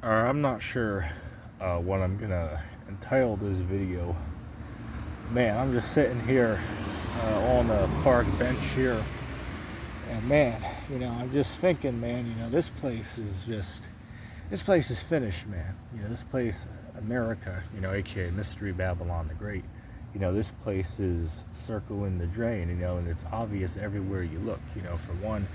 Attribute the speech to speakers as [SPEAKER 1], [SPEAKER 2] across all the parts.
[SPEAKER 1] Or I'm not sure what I'm gonna entitle this video. Man, I'm just sitting here on a park bench here, and man, I'm just thinking, man, this place is finished, man. This place, America, aka Mystery Babylon the Great. This place is circling the drain, and it's obvious everywhere you look. For one,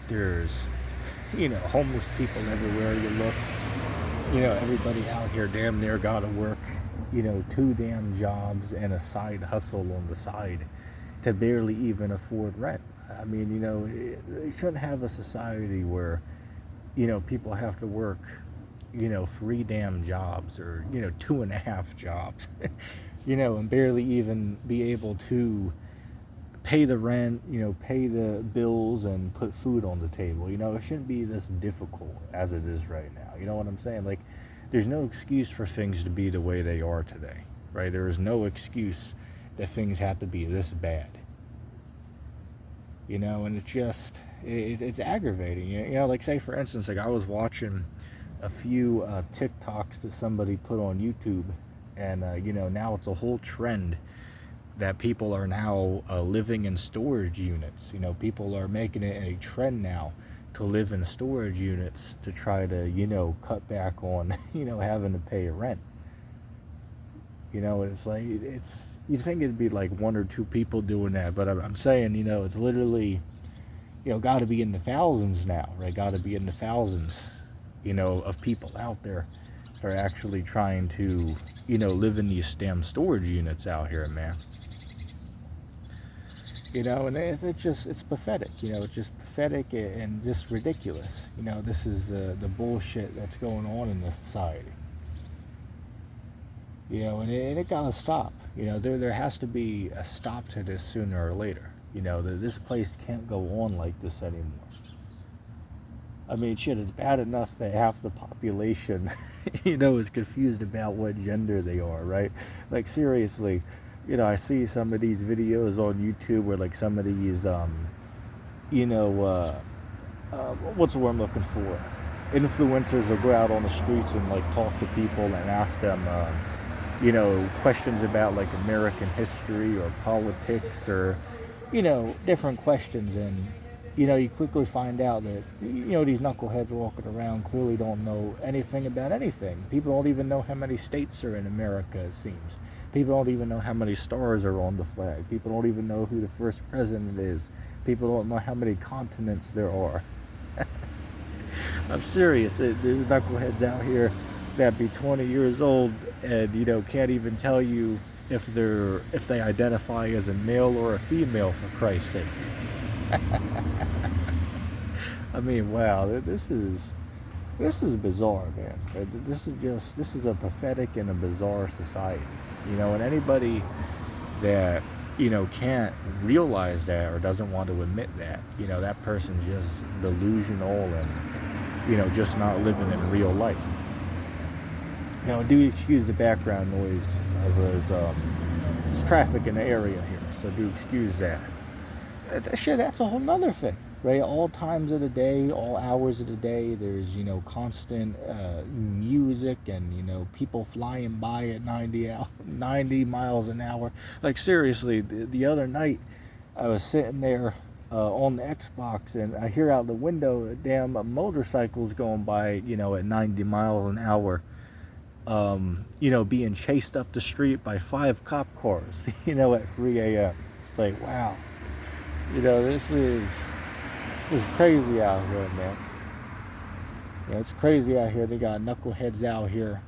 [SPEAKER 1] there's, homeless people everywhere you look. Everybody out here damn near gotta work, 2 damn jobs and a side hustle on the side to barely even afford rent. I mean, they shouldn't have a society where, people have to work, 3 damn jobs or, 2.5 jobs, and barely even be able to pay the rent, pay the bills and put food on the table. It shouldn't be this difficult as it is right now. You know what I'm saying? Like, there's no excuse for things to be the way they are today, right? There is no excuse that things have to be this bad. And it's just, it's aggravating. Like, say for instance, like I was watching a few TikToks that somebody put on YouTube, and now it's a whole trend that people are now living in storage units. People are making it a trend now to live in storage units to try to, cut back on, having to pay rent. It's like, you'd think it'd be like 1 or 2 people doing that, but I'm saying, it's literally, got to be in the thousands now, right? Got to be in the thousands, of people out there who are actually trying to, live in these damn storage units out here, man. And it's pathetic. It's just pathetic and just ridiculous. This is the bullshit that's going on in this society. And it gotta stop. There has to be a stop to this sooner or later. This place can't go on like this anymore. I mean, shit, it's bad enough that half the population, is confused about what gender they are, right? Like, seriously, I see some of these videos on YouTube where, like, some of these, what's the word I'm looking for? Influencers will go out on the streets and, like, talk to people and ask them, questions about, like, American history or politics or, different questions. And, you quickly find out that, these knuckleheads walking around clearly don't know anything about anything. People don't even know how many states are in America, it seems. People don't even know how many stars are on the flag. People don't even know who the first president is. People don't know how many continents there are. I'm serious. There's knuckleheads out here that be 20 years old and, can't even tell you if they identify as a male or a female, for Christ's sake. I mean, wow, this is bizarre, man. This is a pathetic and a bizarre society. And anybody that, can't realize that or doesn't want to admit that, that person's just delusional and, just not living in real life. Do excuse the background noise as there's traffic in the area here, so do excuse that. That's a whole nother thing, right? All times of the day, all hours of the day, there's, constant music and, people flying by at 90 miles an hour. Like, seriously, the other night, I was sitting there on the Xbox, and I hear out the window damn motorcycles going by, at 90 miles an hour, being chased up the street by 5 cop cars, at 3 a.m. It's like, wow. This is crazy out here, man. It's crazy out here. They got knuckleheads out here.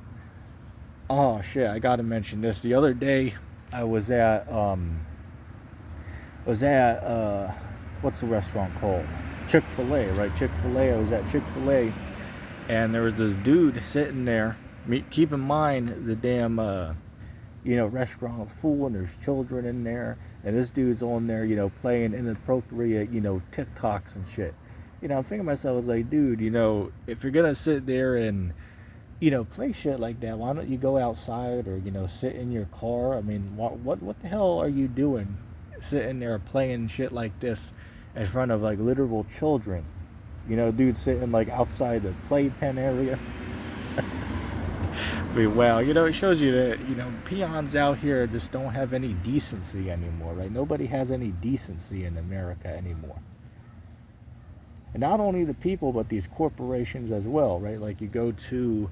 [SPEAKER 1] Oh shit, I gotta mention this. The other day I was at what's the restaurant called? Chick-fil-A, right? Chick-fil-A. I was at Chick-fil-A, and there was this dude sitting there. Keep in mind the damn restaurant's full and there's children in there, and this dude's on there, playing inappropriate, TikToks and shit. I'm thinking to myself, I was like, dude, if you're gonna sit there and, play shit like that, why don't you go outside or, sit in your car? I mean, what the hell are you doing sitting there playing shit like this in front of, like, literal children? Dude sitting, like, outside the playpen area. I mean, wow, it shows you that, peons out here just don't have any decency anymore, right? Nobody has any decency in America anymore. And not only the people, but these corporations as well, right? Like you go to,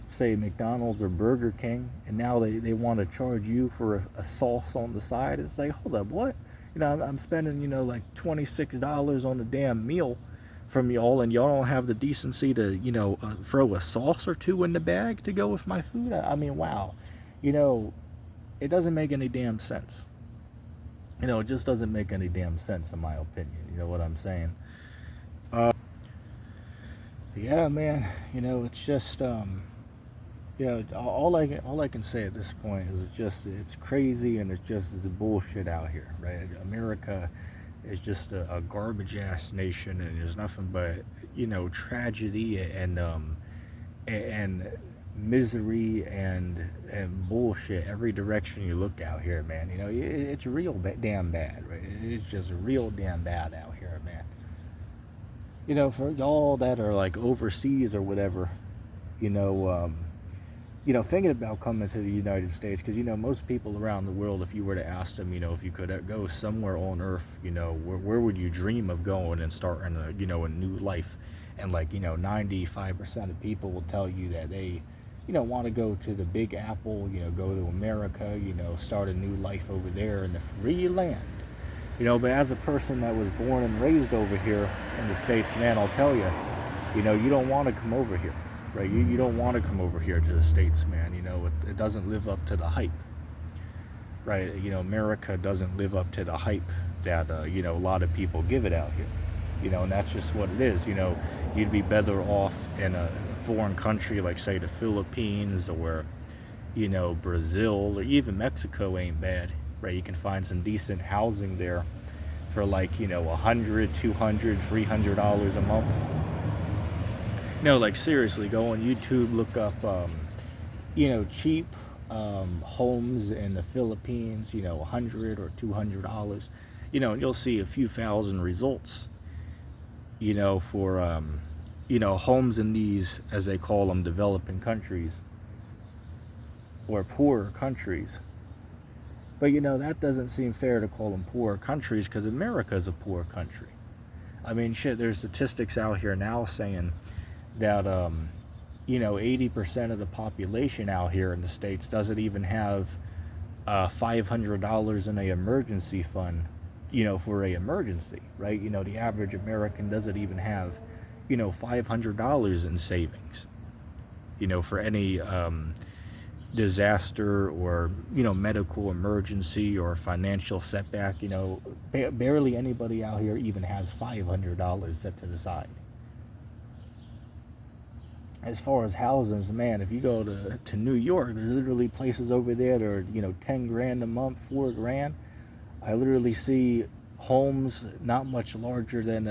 [SPEAKER 1] say, McDonald's or Burger King, and now they want to charge you for a sauce on the side. It's like, hold up, what? I'm spending, like $26 on a damn meal from y'all, and y'all don't have the decency to, throw a sauce or two in the bag to go with my food. I mean, wow. It doesn't make any damn sense. It just doesn't make any damn sense in my opinion. You know what I'm saying? Yeah, man. It's just, all I can say at this point is it's crazy, and it's bullshit out here, right? America is just a garbage ass nation, and there's nothing but tragedy and misery and bullshit every direction you look out here, man. It's real damn bad, right? It's just real damn bad out here, man. For y'all that are like overseas or whatever, thinking about coming to the United States, because most people around the world, if you were to ask them, if you could go somewhere on Earth, where would you dream of going and starting a new life? And 95% of people will tell you that they want to go to the Big Apple, go to America, start a new life over there in the free land. But as a person that was born and raised over here in the States, man, I'll tell you, you don't want to come over here. Right, you don't want to come over here to the States, man. It doesn't live up to the hype. Right, America doesn't live up to the hype that a lot of people give it out here. And that's just what it is. You'd be better off in a foreign country like, say, the Philippines or Brazil, or even Mexico ain't bad. Right, you can find some decent housing there for $100, $200, $300 a month. Seriously, go on YouTube, look up, cheap homes in the Philippines, $100 or $200, and you'll see a few thousand results, for, homes in these, as they call them, developing countries or poorer countries. But, that doesn't seem fair to call them poorer countries, because America's a poor country. I mean, shit, there's statistics out here now saying that 80% of the population out here in the States doesn't even have $500 in a emergency fund, for a emergency, right? The average American doesn't even have $500 in savings, for any disaster or medical emergency or financial setback. Barely anybody out here even has $500 set to the side. As far as houses, man, if you go to New York, there's literally places over there that are, 10 grand a month, 4 grand. I literally see homes not much larger than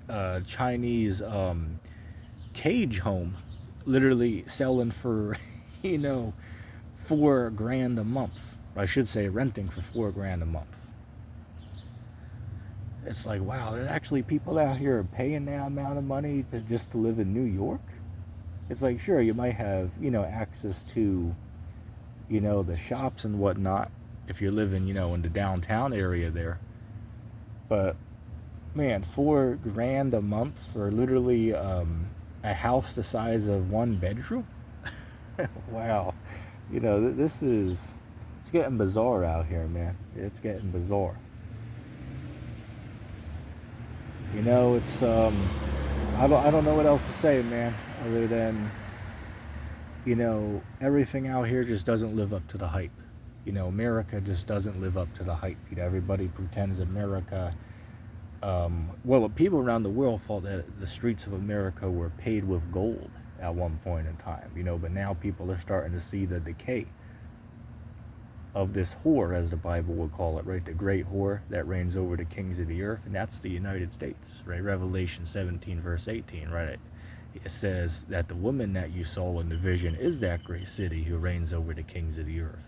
[SPEAKER 1] a Chinese cage home, literally selling for, 4 grand a month. I should say renting for 4 grand a month. It's like, wow, there's actually people out here paying that amount of money to live in New York. It's like, sure, you might have, access to, the shops and whatnot if you're living, in the downtown area there. But, man, 4 grand a month for literally a house the size of 1 bedroom? Wow. It's getting bizarre out here, man. It's getting bizarre. It's, I don't know what else to say, man, other than, everything out here just doesn't live up to the hype. America just doesn't live up to the hype. Everybody pretends America, people around the world thought that the streets of America were paved with gold at one point in time, but now people are starting to see the decay of this whore, as the Bible would call it, right? The great whore that reigns over the kings of the earth, and that's the United States, right? Revelation 17 verse 18, right? It says that the woman that you saw in the vision is that great city who reigns over the kings of the earth.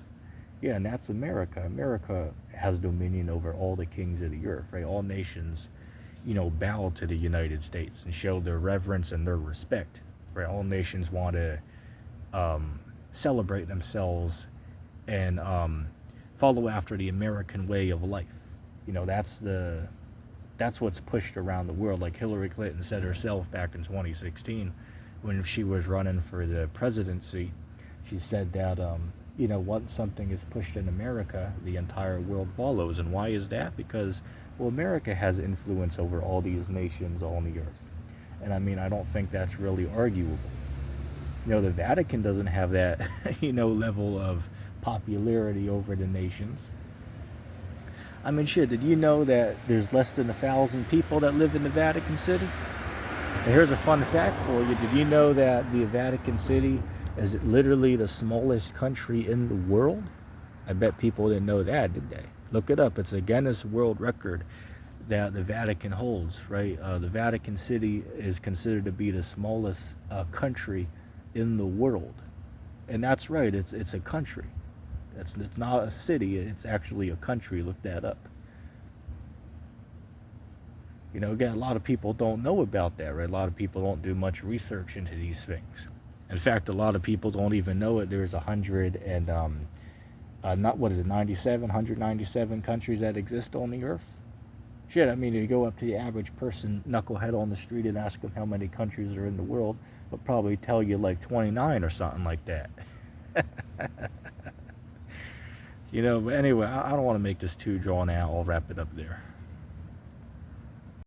[SPEAKER 1] Yeah, and that's America. America has dominion over all the kings of the earth, right? All nations, bow to the United States and show their reverence and their respect, right? All nations want to, celebrate themselves and follow after the American way of life. You know, that's what's pushed around the world. Like Hillary Clinton said herself back in 2016 when she was running for the presidency. She said that, you know, once something is pushed in America, the entire world follows. And why is that? Because, well, America has influence over all these nations on the earth. And I mean, I don't think that's really arguable. You know, the Vatican doesn't have that, you know, level of popularity over the nations. I mean, shit, did you know that there's less than 1,000 people that live in the Vatican City? And here's a fun fact for you. Did you know that the Vatican City is literally the smallest country in the world? I bet people didn't know that, did they? Look it up. It's a Guinness World Record that the Vatican holds, right? The Vatican City is considered to be the smallest country in the world. And that's right, it's a country. It's not a city, it's actually a country. Look that up. You know, again, a lot of people don't know about that, right? A lot of people don't do much research into these things. In fact, a lot of people don't even know it. There's 197 countries that exist on the earth. Shit, I mean, you go up to the average person, knucklehead on the street, and ask them how many countries are in the world, they'll probably tell you like 29 or something like that. You know, but anyway, I don't want to make this too drawn out. I'll wrap it up there.